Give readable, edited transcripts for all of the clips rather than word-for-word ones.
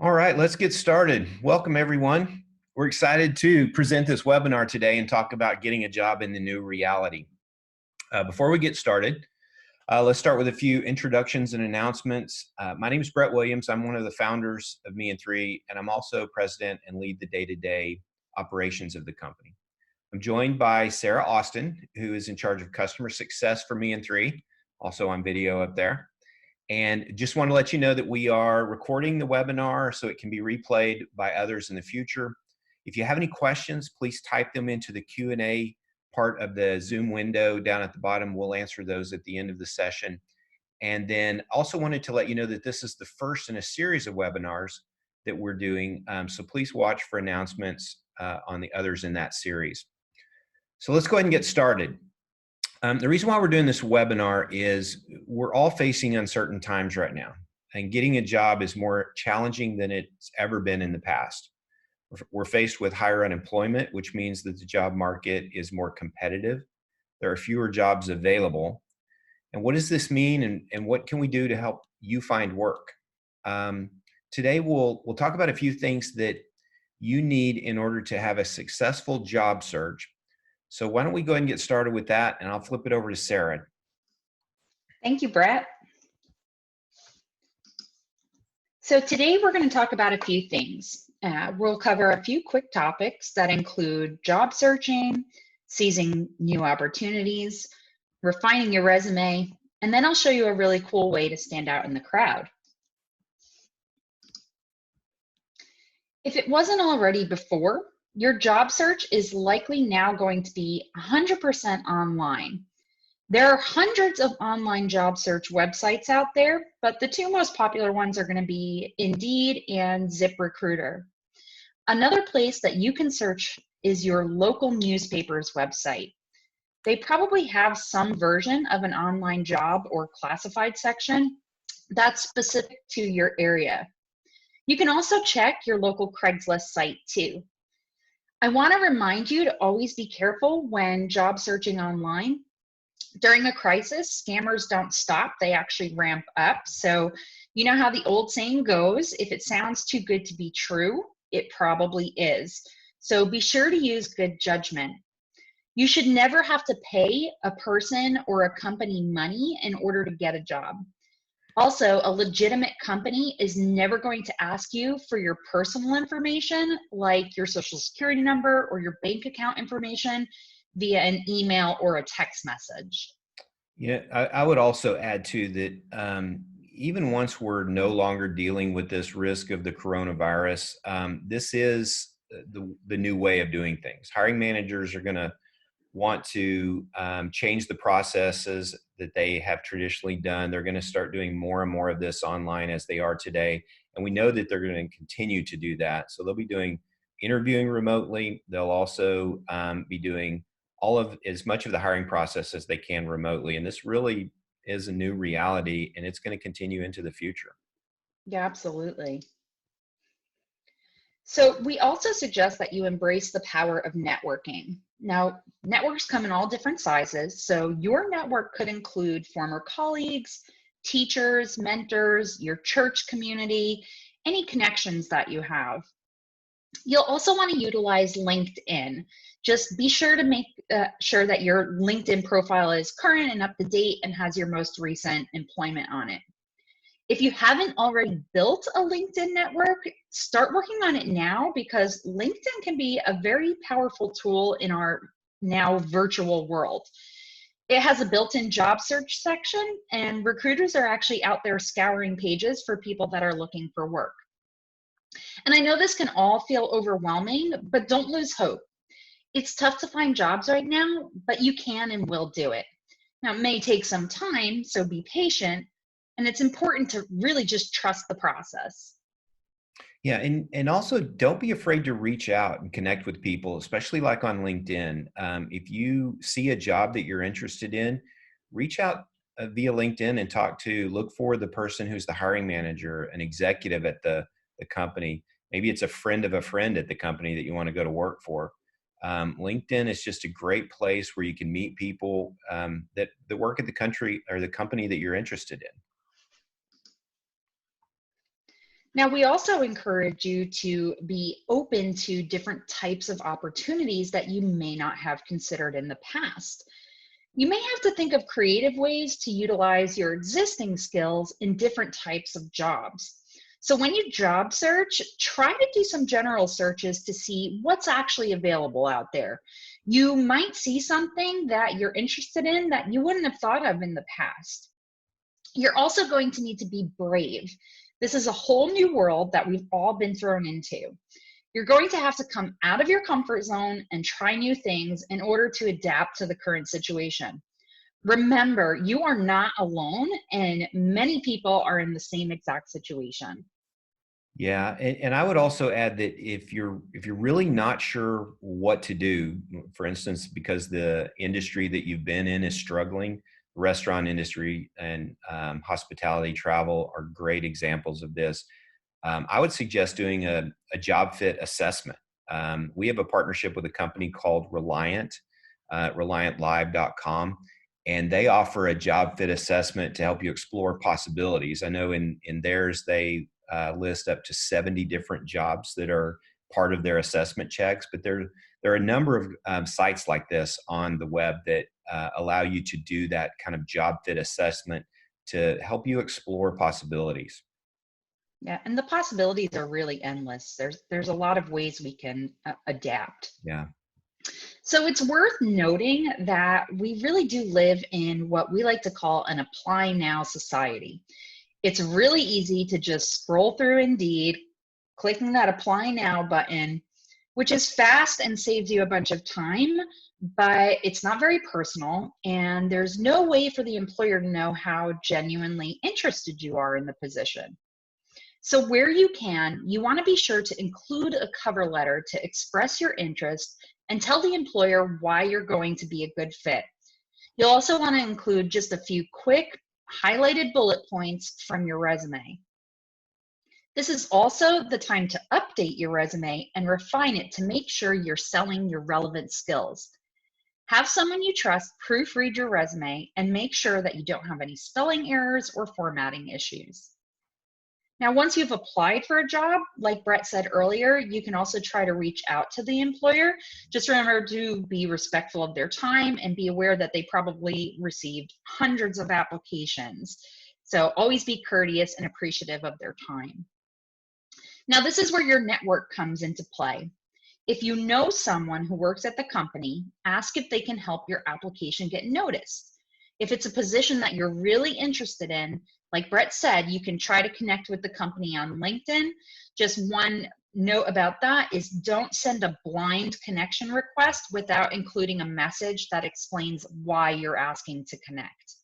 All right, let's get started. Welcome, everyone. We're excited to present this webinar today and talk about getting a job in the new reality. Before we get started, let's start with a few introductions and announcements. My name is Brett Williams. I'm one of the founders of Me&3, and I'm also president and lead the day-to-day operations of the company. I'm joined by Sarah Austin, who is in charge of customer success for Me&3, also on video up there. And just want to let you know that we are recording the webinar so it can be replayed by others in the future. If you have any questions, please type them into the Q&A part of the Zoom window down at the bottom. We'll answer those at the end of the session. And then also wanted to let you know that this is the first in a series of webinars that we're doing. So please watch for announcements on the others in that series. So let's go ahead and get started. The reason why we're doing this webinar is we're all facing uncertain times right now, and getting a job is more challenging than it's ever been in the past. We're faced with higher unemployment, which means that the job market is more competitive. There are fewer jobs available. And what does this mean, and what can we do to help you find work? Today, we'll talk about a few things that you need in order to have a successful job search. So why don't we go ahead and get started with that, and I'll flip it over to Sarah. Thank you, Brett. So today we're going to talk about a few things. We'll cover a few quick topics that include job searching, seizing new opportunities, refining your resume, and then I'll show you a really cool way to stand out in the crowd. If it wasn't already before, your job search is likely now going to be 100% online. There are hundreds of online job search websites out there, but the two most popular ones are going to be Indeed and ZipRecruiter. Another place that you can search is your local newspaper's website. They probably have some version of an online job or classified section that's specific to your area. You can also check your local Craigslist site too. I want to remind you to always be careful when job searching online. During a crisis, scammers don't stop, they actually ramp up. So you know how the old saying goes, if it sounds too good to be true, it probably is. So be sure to use good judgment. You should never have to pay a person or a company money in order to get a job. Also, a legitimate company is never going to ask you for your personal information, like your social security number or your bank account information, via an email or a text message. Yeah, I would also add too that even once we're no longer dealing with this risk of the coronavirus, this is the new way of doing things. Hiring managers are going to want to change the processes that they have traditionally done. They're going to start doing more and more of this online as they are today. And we know that they're going to continue to do that. So they'll be doing interviewing remotely. They'll also be doing as much of the hiring process as they can remotely. And this really is a new reality, and it's going to continue into the future. Yeah, absolutely. So we also suggest that you embrace the power of networking. Now, networks come in all different sizes, so your network could include former colleagues, teachers, mentors, your church community, any connections that you have. You'll also want to utilize LinkedIn. Just be sure to make sure that your LinkedIn profile is current and up to date and has your most recent employment on it. If you haven't already built a LinkedIn network, start working on it now, because LinkedIn can be a very powerful tool in our now virtual world. It has a built-in job search section, and recruiters are actually out there scouring pages for people that are looking for work. And I know this can all feel overwhelming, but don't lose hope. It's tough to find jobs right now, but you can and will do it. Now, it may take some time, so be patient. And it's important to really just trust the process. Yeah, and also don't be afraid to reach out and connect with people, especially like on LinkedIn. If you see a job that you're interested in, reach out via LinkedIn and look for the person who's the hiring manager, an executive at the company. Maybe it's a friend of a friend at the company that you want to go to work for. LinkedIn is just a great place where you can meet people that work at the company that you're interested in. Now, we also encourage you to be open to different types of opportunities that you may not have considered in the past. You may have to think of creative ways to utilize your existing skills in different types of jobs. So, when you job search, try to do some general searches to see what's actually available out there. You might see something that you're interested in that you wouldn't have thought of in the past. You're also going to need to be brave. This is a whole new world that we've all been thrown into. You're going to have to come out of your comfort zone and try new things in order to adapt to the current situation. Remember, you are not alone, and many people are in the same exact situation. Yeah, and I would also add that if you're really not sure what to do, for instance, because the industry that you've been in is struggling, restaurant industry and hospitality, travel are great examples of this. I would suggest doing a job fit assessment. We have a partnership with a company called Reliant, reliantlive.com, and they offer a job fit assessment to help you explore possibilities. I know in theirs, they list up to 70 different jobs that are part of their assessment checks, but there are a number of sites like this on the web that allow you to do that kind of job fit assessment to help you explore possibilities. Yeah, and the possibilities are really endless. There's a lot of ways we can adapt. Yeah. So it's worth noting that we really do live in what we like to call an apply now society. It's really easy to just scroll through Indeed, clicking that apply now button, which is fast and saves you a bunch of time, but it's not very personal. And there's no way for the employer to know how genuinely interested you are in the position. So, where you can, you want to be sure to include a cover letter to express your interest and tell the employer why you're going to be a good fit. You'll also want to include just a few quick, highlighted bullet points from your resume. This is also the time to update your resume and refine it to make sure you're selling your relevant skills. Have someone you trust proofread your resume and make sure that you don't have any spelling errors or formatting issues. Now, once you've applied for a job, like Brett said earlier, you can also try to reach out to the employer. Just remember to be respectful of their time and be aware that they probably received hundreds of applications. So always be courteous and appreciative of their time. Now, this is where your network comes into play. If you know someone who works at the company, ask if they can help your application get noticed. If it's a position that you're really interested in, like Brett said, you can try to connect with the company on LinkedIn. Just one note about that is don't send a blind connection request without including a message that explains why you're asking to connect.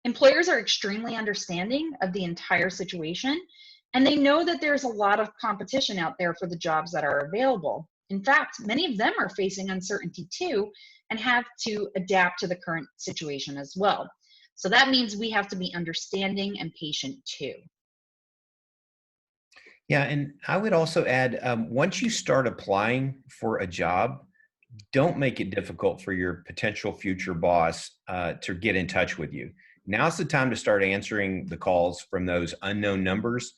Employers are extremely understanding of the entire situation, and they know that there's a lot of competition out there for the jobs that are available. In fact, many of them are facing uncertainty too and have to adapt to the current situation as well. So that means we have to be understanding and patient too. Yeah, and I would also add, once you start applying for a job, don't make it difficult for your potential future boss to get in touch with you. Now's the time to start answering the calls from those unknown numbers.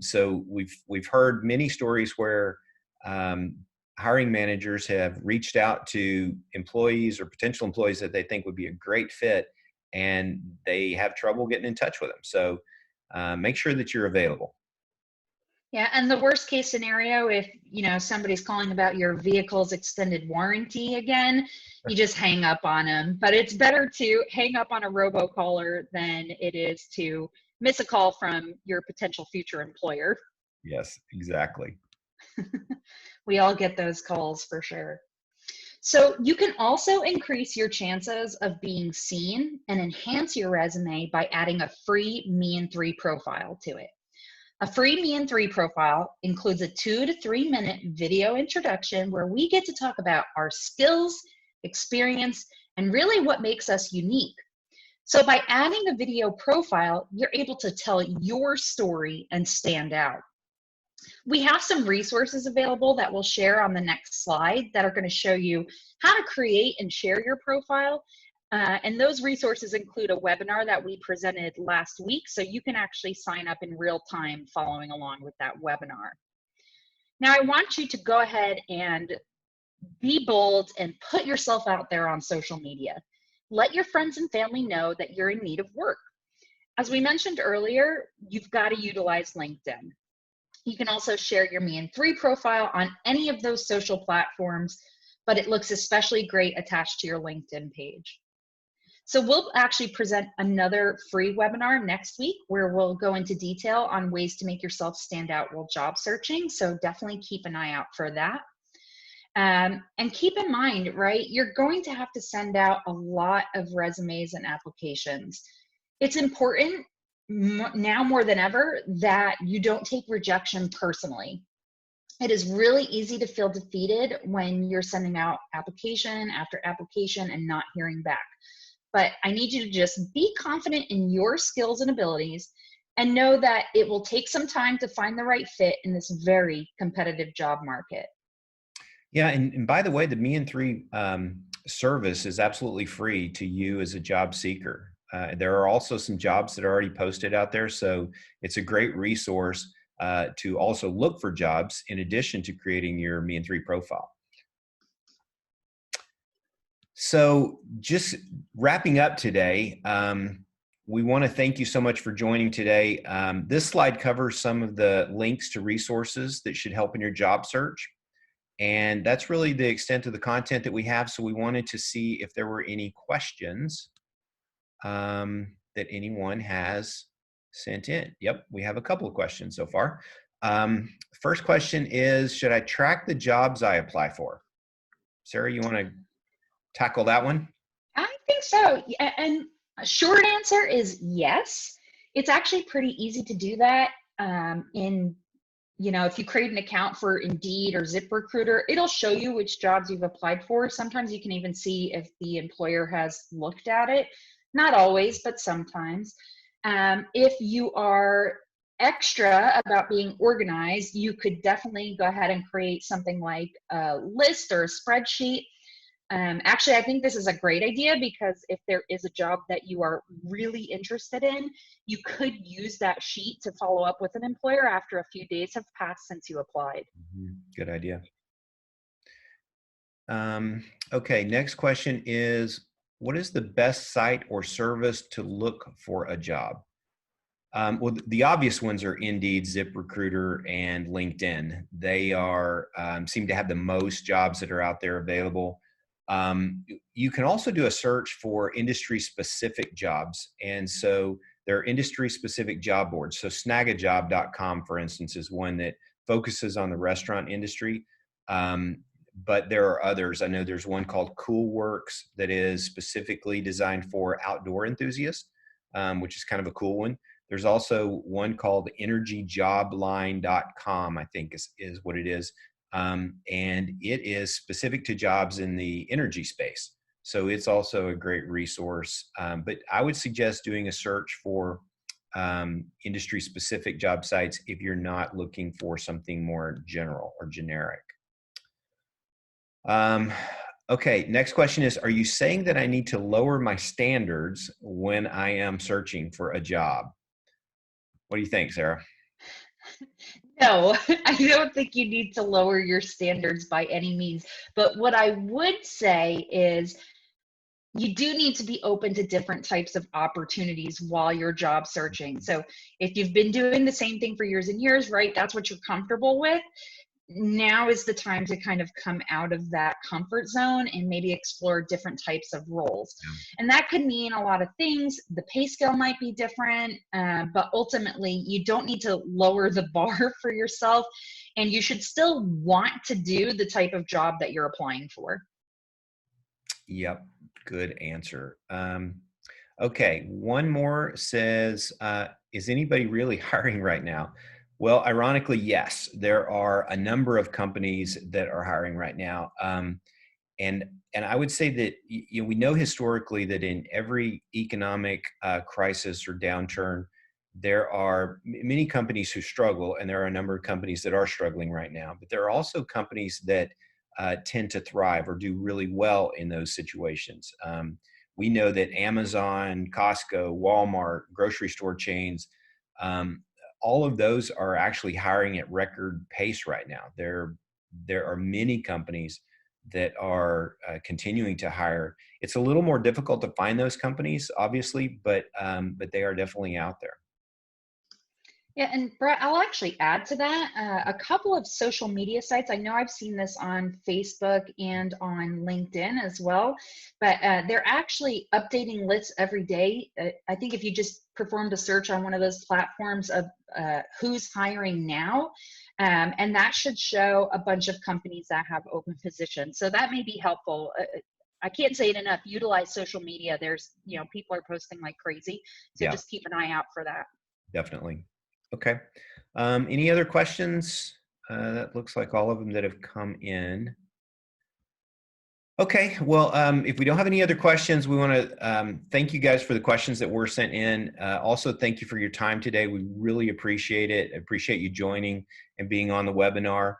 So we've heard many stories where um, hiring managers have reached out to employees or potential employees that they think would be a great fit, and they have trouble getting in touch with them. So make sure that you're available. Yeah, and the worst case scenario, if somebody's calling about your vehicle's extended warranty again, you just hang up on them. But it's better to hang up on a robocaller than it is to miss a call from your potential future employer. Yes, exactly. We all get those calls for sure. So you can also increase your chances of being seen and enhance your resume by adding a free Me in 3 profile to it. A free Me in 3 profile includes a 2 to 3 minute video introduction where we get to talk about our skills, experience, and really what makes us unique. So by adding a video profile, you're able to tell your story and stand out. We have some resources available that we'll share on the next slide that are going to show you how to create and share your profile, And those resources include a webinar that we presented last week, so you can actually sign up in real time following along with that webinar. Now, I want you to go ahead and be bold and put yourself out there on social media. Let your friends and family know that you're in need of work. As we mentioned earlier, you've got to utilize LinkedIn. You can also share your Me in3 profile on any of those social platforms, but it looks especially great attached to your LinkedIn page. So we'll actually present another free webinar next week where we'll go into detail on ways to make yourself stand out while job searching. So definitely keep an eye out for that. And keep in mind, right, you're going to have to send out a lot of resumes and applications. It's important now more than ever that you don't take rejection personally. It is really easy to feel defeated when you're sending out application after application and not hearing back. But I need you to just be confident in your skills and abilities and know that it will take some time to find the right fit in this very competitive job market. Yeah, and by the way, the Me in3 service is absolutely free to you as a job seeker. There are also some jobs that are already posted out there, so it's a great resource to also look for jobs in addition to creating your Me in3 profile. So just wrapping up today, we want to thank you so much for joining today. This slide covers some of the links to resources that should help in your job search. And that's really the extent of the content that we have. So we wanted to see if there were any questions that anyone has sent in. Yep, we have a couple of questions so far. First question is, should I track the jobs I apply for? Sarah, you want to tackle that one? I think so. And a short answer is yes. It's actually pretty easy to do that if you create an account for Indeed or ZipRecruiter, it'll show you which jobs you've applied for. Sometimes you can even see if the employer has looked at it. Not always, but sometimes. If you are extra about being organized, you could definitely go ahead and create something like a list or a spreadsheet. Actually, I think this is a great idea because if there is a job that you are really interested in, you could use that sheet to follow up with an employer after a few days have passed since you applied. Good idea. Okay, next question is, what is the best site or service to look for a job? Well, the obvious ones are Indeed, ZipRecruiter, and LinkedIn. They are seem to have the most jobs that are out there available. You can also do a search for industry-specific jobs. And so there are industry-specific job boards. So snagajob.com, for instance, is one that focuses on the restaurant industry. But there are others. I know there's one called CoolWorks that is specifically designed for outdoor enthusiasts, which is kind of a cool one. There's also one called energyjobline.com, I think is what it is. And it is specific to jobs in the energy space. So it's also a great resource. But I would suggest doing a search for industry-specific job sites if you're not looking for something more general or generic. Okay, next question is, are you saying that I need to lower my standards when I am searching for a job? What do you think, Sarah? No, I don't think you need to lower your standards by any means. But what I would say is you do need to be open to different types of opportunities while you're job searching. So if you've been doing the same thing for years and years, right, that's what you're comfortable with. Now is the time to kind of come out of that comfort zone and maybe explore different types of roles. Yeah. And that could mean a lot of things. The pay scale might be different, but ultimately you don't need to lower the bar for yourself, and you should still want to do the type of job that you're applying for. Yep, good answer. Okay, one more says, is anybody really hiring right now? Well, ironically, yes, there are a number of companies that are hiring right now. And I would say that we know historically that in every economic crisis or downturn, there are many companies who struggle, and there are a number of companies that are struggling right now. But there are also companies that tend to thrive or do really well in those situations. we know that Amazon, Costco, Walmart, grocery store chains, all of those are actually hiring at record pace right now. There are many companies that are continuing to hire. It's a little more difficult to find those companies, obviously, but they are definitely out there. Yeah, and Brett, I'll actually add to that a couple of social media sites. I know I've seen this on Facebook and on LinkedIn as well, but they're actually updating lists every day. I think if you just performed a search on one of those platforms of who's hiring now, and that should show a bunch of companies that have open positions. So that may be helpful. I can't say it enough. Utilize social media. There's, people are posting like crazy. So Yeah, just keep an eye out for that. definitely. Okay. Any other questions? That looks like all of them that have come in. Okay, well, if we don't have any other questions, we want to thank you guys for the questions that were sent in. Also, thank you for your time today. We really appreciate it. Appreciate you joining and being on the webinar.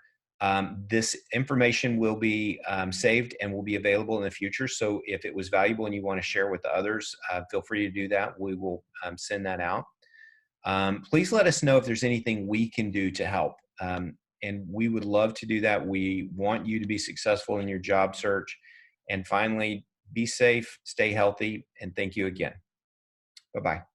This information will be saved and will be available in the future. So if it was valuable and you want to share with others, feel free to do that. We will send that out. Please let us know if there's anything we can do to help. And we would love to do that. We want you to be successful in your job search. And finally, be safe, stay healthy, and thank you again. Bye-bye.